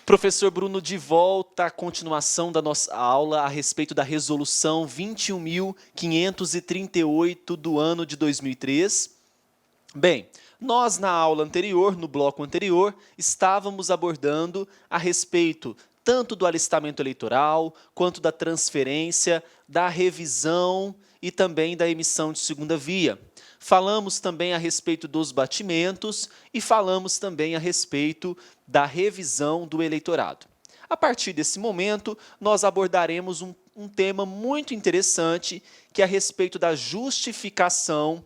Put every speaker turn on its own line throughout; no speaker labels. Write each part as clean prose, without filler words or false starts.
Professor Bruno, de volta à continuação da nossa aula a respeito da resolução 21.538 do ano de 2003. Bem, nós na aula anterior, no bloco anterior, estávamos abordando a respeito tanto do alistamento eleitoral, quanto da transferência, da revisão e também da emissão de segunda via. Falamos também a respeito dos batimentos e falamos também a respeito da revisão do eleitorado. A partir desse momento, nós abordaremos um tema muito interessante, que é a respeito da justificação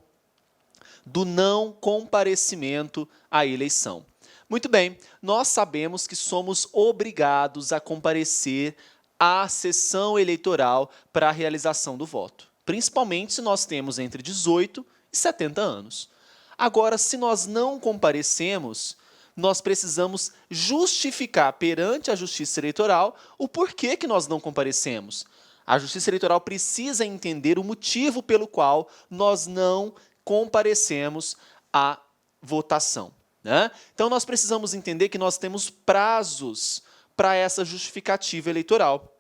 do não comparecimento à eleição. Muito bem, nós sabemos que somos obrigados a comparecer à sessão eleitoral para a realização do voto, principalmente se nós temos entre 18 e 70 anos. Agora, se nós não comparecemos, nós precisamos justificar perante a Justiça Eleitoral o porquê que nós não comparecemos. A Justiça Eleitoral precisa entender o motivo pelo qual nós não comparecemos à votação, né? Então, nós precisamos entender que nós temos prazos para essa justificativa eleitoral.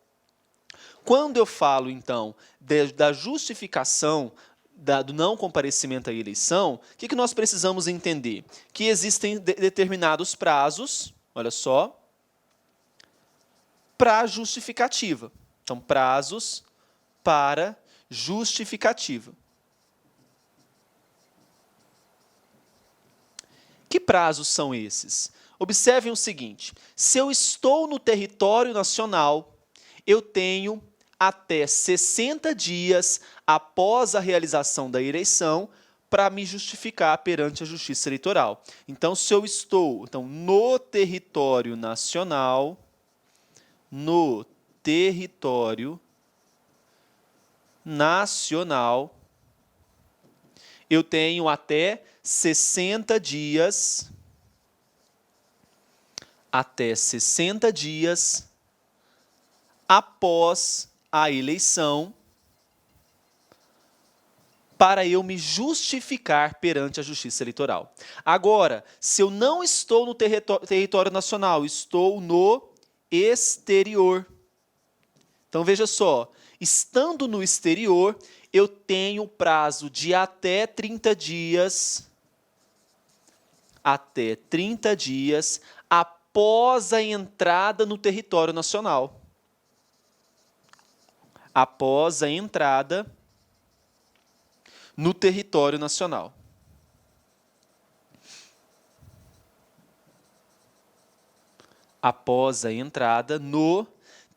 Quando eu falo, então, da justificação do não comparecimento à eleição, o que nós precisamos entender? Que existem determinados prazos, olha só, para justificativa. Então, prazos para justificativa. Que prazos são esses? Observem o seguinte: se eu estou no território nacional, eu tenho até 60 dias após a realização da eleição para me justificar perante a Justiça Eleitoral. Então, se eu estou no território nacional, eu tenho até 60 dias, após a eleição, para eu me justificar perante a Justiça Eleitoral. Agora, se eu não estou no território nacional, estou no exterior. Então, veja só, estando no exterior, eu tenho prazo de até 30 dias, após a entrada no território nacional. Após a entrada no território nacional. Após a entrada no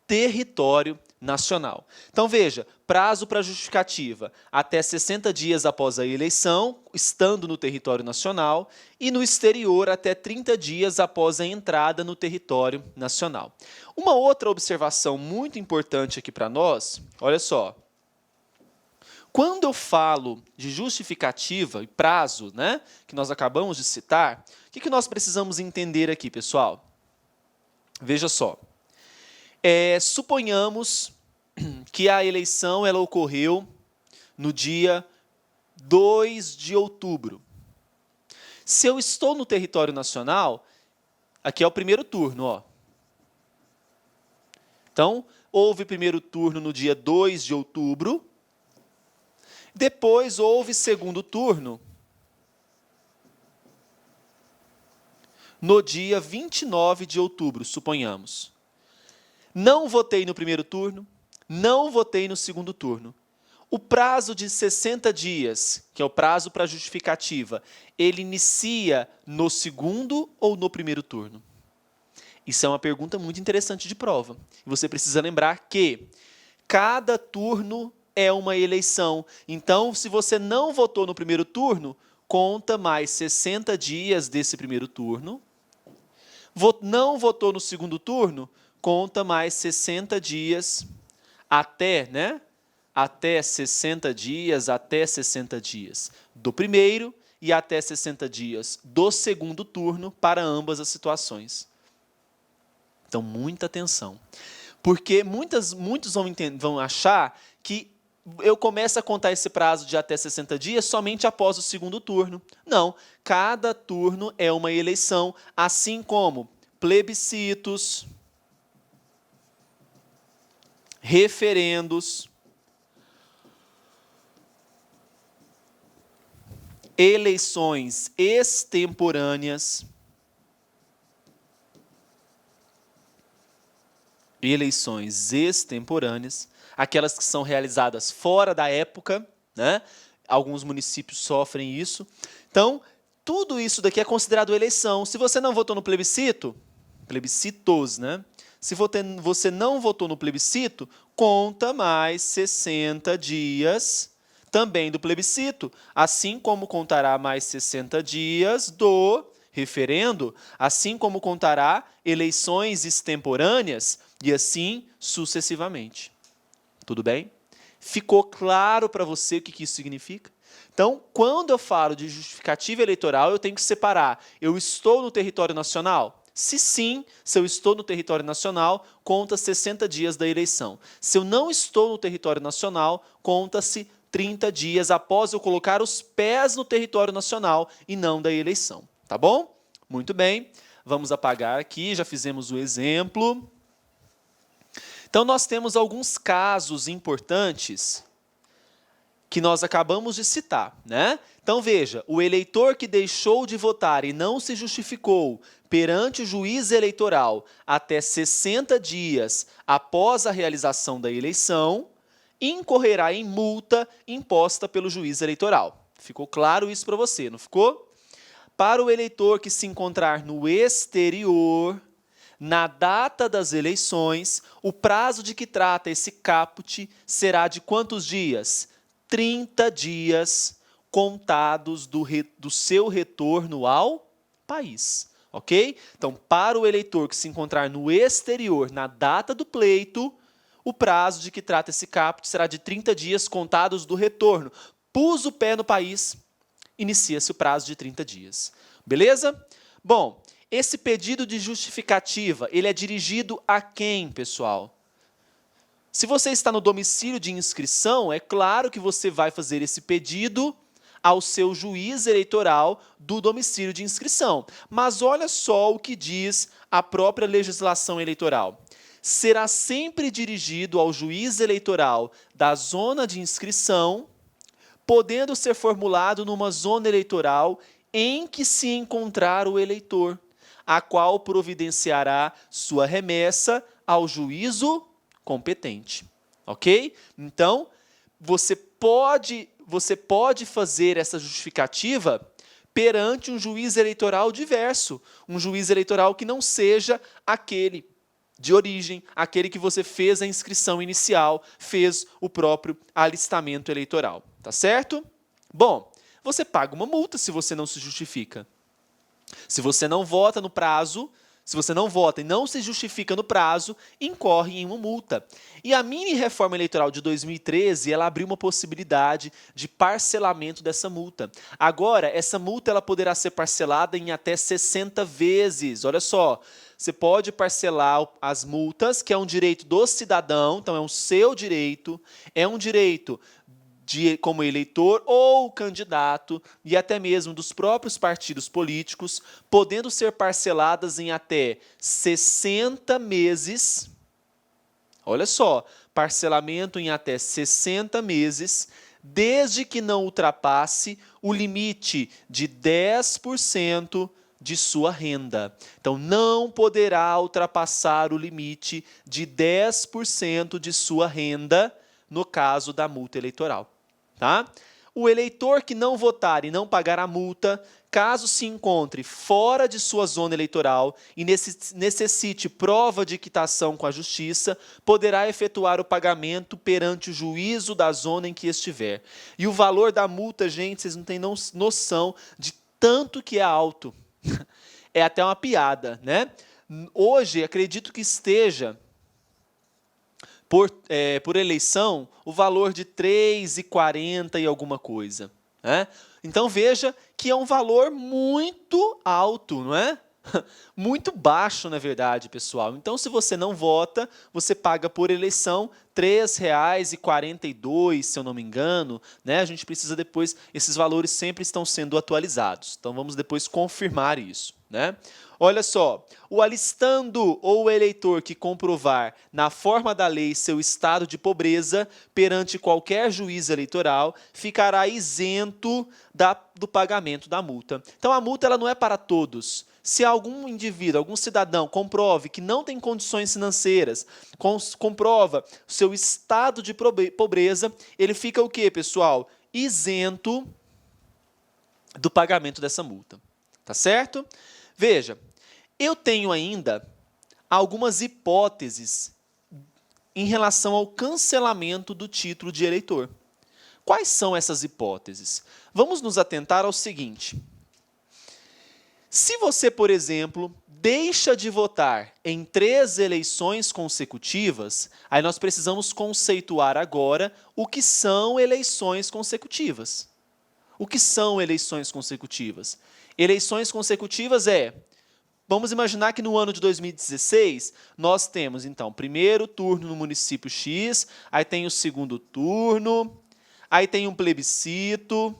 território nacional. Então, veja, prazo para justificativa, até 60 dias após a eleição, estando no território nacional, e no exterior, até 30 dias após a entrada no território nacional. Uma outra observação muito importante aqui para nós, olha só, quando eu falo de justificativa e prazo, né, que nós acabamos de citar, o que nós precisamos entender aqui, pessoal? Veja só. Suponhamos que a eleição ela ocorreu no dia 2 de outubro. Se eu estou no território nacional, aqui é o primeiro turno, ó. Então, houve primeiro turno no dia 2 de outubro, depois houve segundo turno no dia 29 de outubro, suponhamos. Não votei no primeiro turno, não votei no segundo turno. O prazo de 60 dias, que é o prazo para justificativa, ele inicia no segundo ou no primeiro turno? Isso é uma pergunta muito interessante de prova. Você precisa lembrar que cada turno é uma eleição. Então, se você não votou no primeiro turno, conta mais 60 dias desse primeiro turno. Não votou no segundo turno, conta mais 60 dias até 60 dias do primeiro e até 60 dias do segundo turno para ambas as situações. Então, muita atenção. Porque muitos vão achar que eu começo a contar esse prazo de até 60 dias somente após o segundo turno. Não, cada turno é uma eleição, assim como plebiscitos, referendos, eleições extemporâneas, aquelas que são realizadas fora da época, né? Alguns municípios sofrem isso. Então, tudo isso daqui é considerado eleição. Se você não votou no plebiscito, plebiscitos, né? Se você não votou no plebiscito, conta mais 60 dias também do plebiscito, assim como contará mais 60 dias do referendo, assim como contará eleições extemporâneas e assim sucessivamente. Tudo bem? Ficou claro para você o que isso significa? Então, quando eu falo de justificativa eleitoral, eu tenho que separar. Eu estou no território nacional? Se sim, se eu estou no território nacional, conta 60 dias da eleição. Se eu não estou no território nacional, conta-se 30 dias após eu colocar os pés no território nacional e não da eleição. Tá bom? Muito bem. Vamos apagar aqui, já fizemos o exemplo. Então, nós temos alguns casos importantes que nós acabamos de citar, né? Então, veja, o eleitor que deixou de votar e não se justificou perante o juiz eleitoral até 60 dias após a realização da eleição, incorrerá em multa imposta pelo juiz eleitoral. Ficou claro isso para você, não ficou? Para o eleitor que se encontrar no exterior, na data das eleições, o prazo de que trata esse caput será de quantos dias? 30 dias contados do seu retorno ao país. Ok? Então, para o eleitor que se encontrar no exterior, na data do pleito, o prazo de que trata esse caput será de 30 dias contados do retorno. Pus o pé no país, inicia-se o prazo de 30 dias. Beleza? Bom, esse pedido de justificativa, ele é dirigido a quem, pessoal? Se você está no domicílio de inscrição, é claro que você vai fazer esse pedido ao seu juiz eleitoral do domicílio de inscrição. Mas olha só o que diz a própria legislação eleitoral. Será sempre dirigido ao juiz eleitoral da zona de inscrição, podendo ser formulado numa zona eleitoral em que se encontrar o eleitor, a qual providenciará sua remessa ao juízo competente. Ok? Então, você pode fazer essa justificativa perante um juiz eleitoral diverso, um juiz eleitoral que não seja aquele de origem, aquele que você fez a inscrição inicial, fez o próprio alistamento eleitoral. Tá certo? Bom, você paga uma multa se você não se justifica. Se você não vota no prazo, se você não vota e não se justifica no prazo, incorre em uma multa. E a mini-reforma eleitoral de 2013, ela abriu uma possibilidade de parcelamento dessa multa. Agora, essa multa ela poderá ser parcelada em até 60 vezes. Olha só, você pode parcelar as multas, que é um direito do cidadão, então é um seu direito, é um direito como eleitor ou candidato e até mesmo dos próprios partidos políticos, podendo ser parceladas em até 60 meses. Olha só, parcelamento em até 60 meses, desde que não ultrapasse o limite de 10% de sua renda. Então, não poderá ultrapassar o limite de 10% de sua renda no caso da multa eleitoral. Tá? O eleitor que não votar e não pagar a multa, caso se encontre fora de sua zona eleitoral e necessite prova de quitação com a justiça, poderá efetuar o pagamento perante o juízo da zona em que estiver. E o valor da multa, gente, vocês não têm noção de tanto que é alto. É até uma piada, né? Hoje, acredito que esteja por eleição, o valor de R$ 3,40 e alguma coisa. Né? Então, veja que é um valor muito alto, não é? Muito baixo, na verdade, pessoal. Então, se você não vota, você paga por eleição R$ 3,42, se eu não me engano, né? A gente precisa depois, esses valores sempre estão sendo atualizados. Então, vamos depois confirmar isso, né? Olha só, o alistando ou o eleitor que comprovar na forma da lei seu estado de pobreza perante qualquer juiz eleitoral ficará isento do pagamento da multa. Então, a multa ela não é para todos. Se algum indivíduo, algum cidadão comprove que não tem condições financeiras, comprova o seu estado de pobreza, ele fica o quê, pessoal? Isento do pagamento dessa multa. Tá certo? Veja, eu tenho ainda algumas hipóteses em relação ao cancelamento do título de eleitor. Quais são essas hipóteses? Vamos nos atentar ao seguinte. Se você, por exemplo, deixa de votar em 3 eleições consecutivas, aí nós precisamos conceituar agora o que são eleições consecutivas. O que são eleições consecutivas? Eleições consecutivas vamos imaginar que no ano de 2016, nós temos, então, primeiro turno no município X, aí tem o segundo turno, aí tem um plebiscito.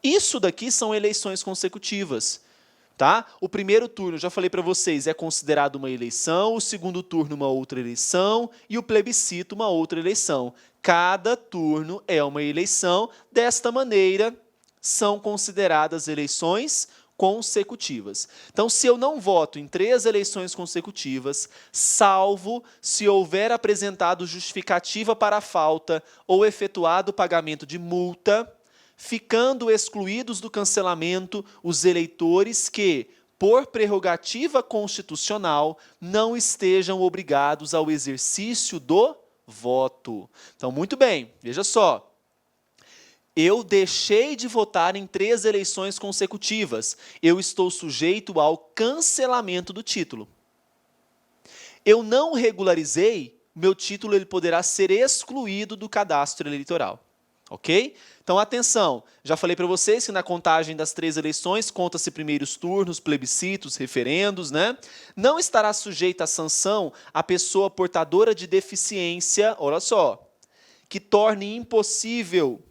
Isso daqui são eleições consecutivas. Tá? O primeiro turno, já falei para vocês, é considerado uma eleição, o segundo turno uma outra eleição e o plebiscito uma outra eleição. Cada turno é uma eleição, desta maneira são consideradas eleições consecutivas. Então, se eu não voto em 3 eleições consecutivas, salvo se houver apresentado justificativa para a falta ou efetuado o pagamento de multa, ficando excluídos do cancelamento os eleitores que, por prerrogativa constitucional, não estejam obrigados ao exercício do voto. Então, muito bem, veja só. Eu deixei de votar em 3 eleições consecutivas. Eu estou sujeito ao cancelamento do título. Eu não regularizei, meu título ele poderá ser excluído do cadastro eleitoral. Ok? Então, atenção, já falei para vocês que na contagem das 3 eleições, conta-se primeiros turnos, plebiscitos, referendos, né? Não estará sujeita à sanção a pessoa portadora de deficiência, olha só, que torne impossível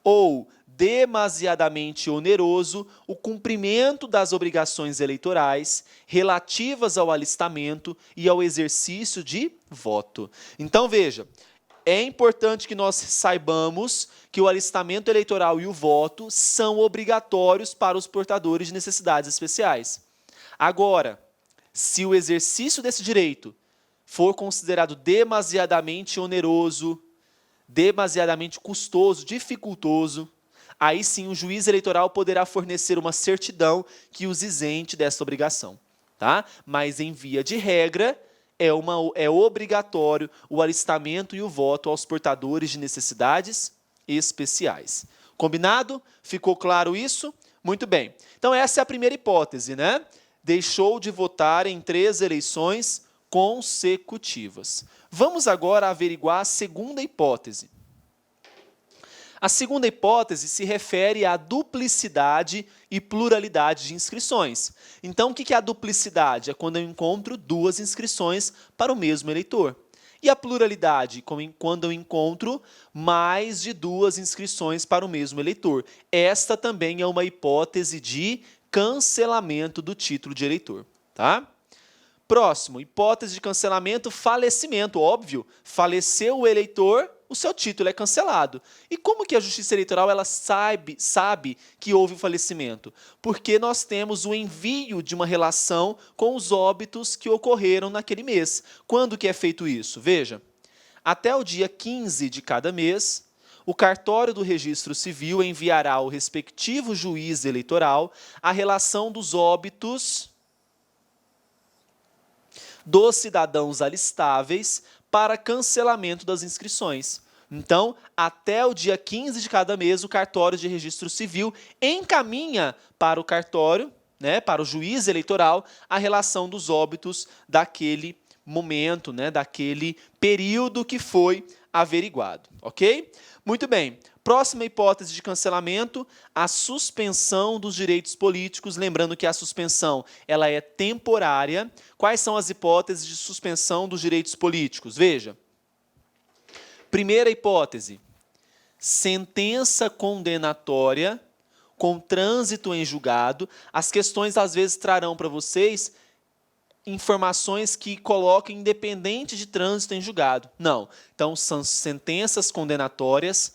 ou demasiadamente oneroso o cumprimento das obrigações eleitorais relativas ao alistamento e ao exercício de voto. Então, veja, é importante que nós saibamos que o alistamento eleitoral e o voto são obrigatórios para os portadores de necessidades especiais. Agora, se o exercício desse direito for considerado demasiadamente oneroso, demasiadamente custoso, dificultoso, aí sim o juiz eleitoral poderá fornecer uma certidão que os isente dessa obrigação. Tá? Mas, em via de regra, é obrigatório o alistamento e o voto aos portadores de necessidades especiais. Combinado? Ficou claro isso? Muito bem. Então, essa é a primeira hipótese, né? Deixou de votar em 3 eleições consecutivas. Vamos agora averiguar a segunda hipótese. A segunda hipótese se refere à duplicidade e pluralidade de inscrições. Então, o que é a duplicidade? É quando eu encontro 2 inscrições para o mesmo eleitor. E a pluralidade? Quando eu encontro mais de 2 inscrições para o mesmo eleitor. Esta também é uma hipótese de cancelamento do título de eleitor. Tá? Próximo, hipótese de cancelamento, falecimento. Óbvio, faleceu o eleitor, o seu título é cancelado. E como que a Justiça Eleitoral ela sabe que houve o falecimento? Porque nós temos o envio de uma relação com os óbitos que ocorreram naquele mês. Quando que é feito isso? Veja, até o dia 15 de cada mês, o cartório do Registro Civil enviará ao respectivo juiz eleitoral a relação dos óbitos dos cidadãos alistáveis para cancelamento das inscrições. Então, até o dia 15 de cada mês, o cartório de registro civil encaminha para o cartório, né, para o juiz eleitoral, a relação dos óbitos daquele momento, né, daquele período que foi averiguado. Ok? Muito bem. Próxima hipótese de cancelamento, a suspensão dos direitos políticos. Lembrando que a suspensão ela é temporária. Quais são as hipóteses de suspensão dos direitos políticos? Veja. Primeira hipótese, sentença condenatória com trânsito em julgado. As questões às vezes trarão para vocês informações que coloquem independente de trânsito em julgado. Não. Então, são sentenças condenatórias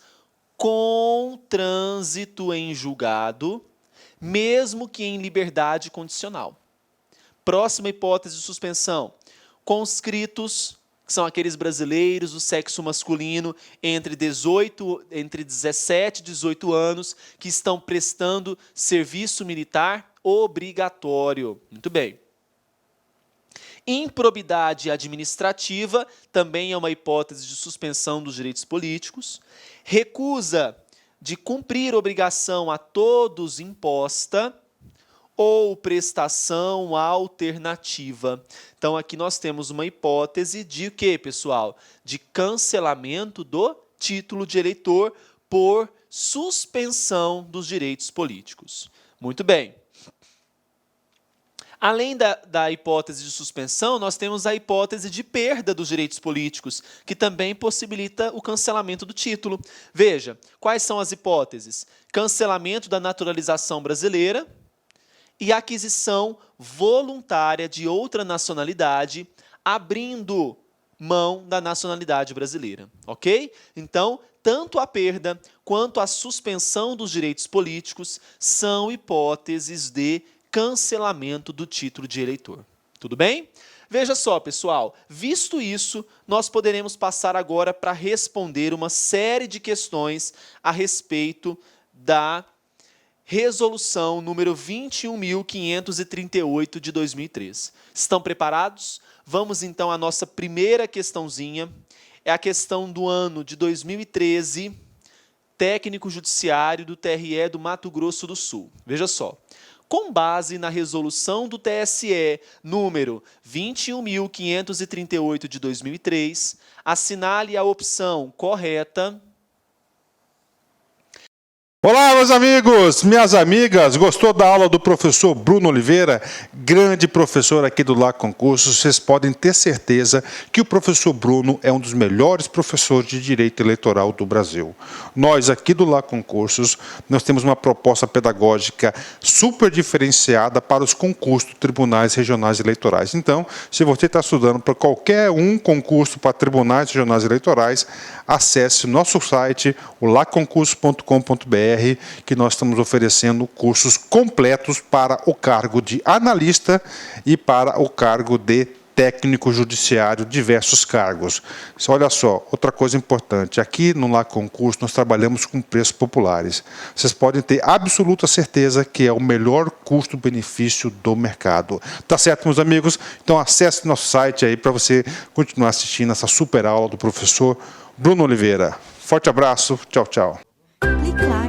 com trânsito em julgado, mesmo que em liberdade condicional. Próxima hipótese de suspensão. Conscritos, que são aqueles brasileiros do sexo masculino entre 17 e 18 anos, que estão prestando serviço militar obrigatório. Muito bem. Improbidade administrativa, também é uma hipótese de suspensão dos direitos políticos. Recusa de cumprir obrigação a todos imposta ou prestação alternativa. Então, aqui nós temos uma hipótese de o quê, pessoal? De cancelamento do título de eleitor por suspensão dos direitos políticos. Muito bem. Além da hipótese de suspensão, nós temos a hipótese de perda dos direitos políticos, que também possibilita o cancelamento do título. Veja, quais são as hipóteses? Cancelamento da naturalização brasileira e aquisição voluntária de outra nacionalidade, abrindo mão da nacionalidade brasileira. Ok? Então, tanto a perda quanto a suspensão dos direitos políticos são hipóteses de cancelamento do título de eleitor. Tudo bem? Veja só, pessoal, visto isso, nós poderemos passar agora para responder uma série de questões a respeito da resolução número 21.538 de 2003. Estão preparados? Vamos então à nossa primeira questãozinha. É a questão do ano de 2013, técnico judiciário do TRE do Mato Grosso do Sul. Veja só. Com base na resolução do TSE número 21.538 de 2003, assinale a opção correta.
Olá, meus amigos, minhas amigas, gostou da aula do professor Bruno Oliveira? Grande professor aqui do LA Concursos, vocês podem ter certeza que o professor Bruno é um dos melhores professores de Direito Eleitoral do Brasil. Nós aqui do LA Concursos, nós temos uma proposta pedagógica super diferenciada para os concursos de tribunais regionais eleitorais. Então, se você está estudando para qualquer concurso para tribunais regionais eleitorais, acesse o nosso site, o laconcursos.com.br, que nós estamos oferecendo cursos completos para o cargo de analista e para o cargo de técnico judiciário, diversos cargos. Olha só, outra coisa importante, aqui no LA Concurso nós trabalhamos com preços populares. Vocês podem ter absoluta certeza que é o melhor custo-benefício do mercado. Tá certo, meus amigos? Então acesse nosso site aí para você continuar assistindo essa super aula do professor Bruno Oliveira. Forte abraço, tchau, tchau.
Clique lá.